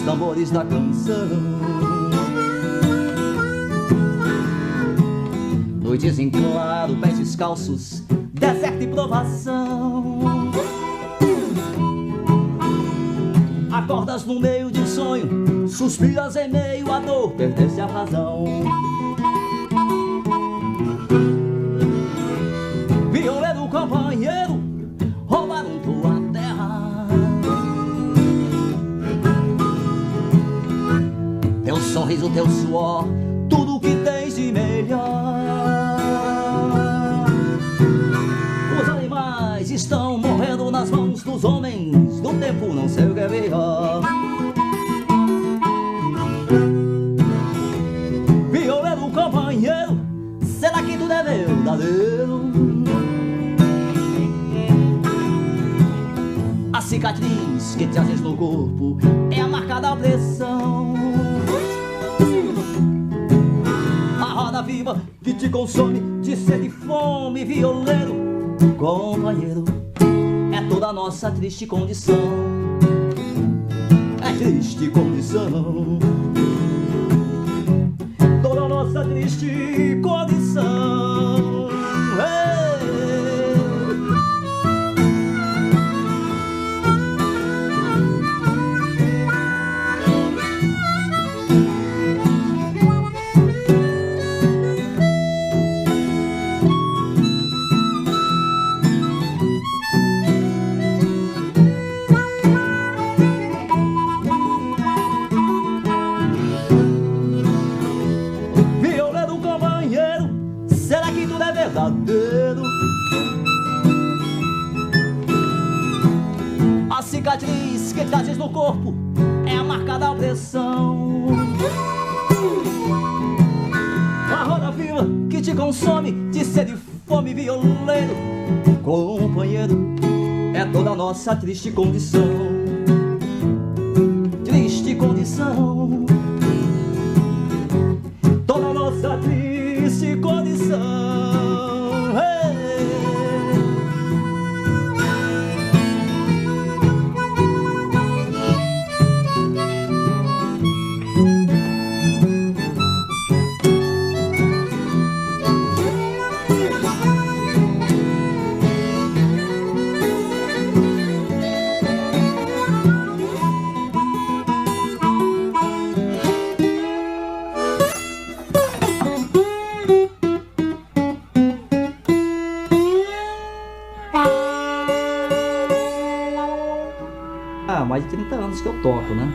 os tambores da canção. Noites em claro, pés descalços, deserto e provação. Acordas no meio de um sonho, suspiras em meio à dor, perdeste a razão. Violeiro, companheiro, roubaram tua terra. Teu sorriso, teu suor, tudo que tens de melhor. Os animais estão morrendo nas mãos dos homens, do tempo não sei o que é melhor. Violeiro, companheiro, será que tudo é verdadeiro? A cicatriz que trazes no corpo é a marca da opressão. A roda viva que te consome de sede e fome, violeiro, companheiro, é toda a nossa triste condição. É triste condição, toda a nossa triste condição. Verdadeiro. A cicatriz que trazes no corpo é a marca da opressão. A roda viva que te consome de sede e fome, violeiro, companheiro, é toda a nossa triste condição. Triste condição, toda a nossa triste condição. Mais de 30 anos que eu toco, né?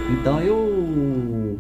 Então eu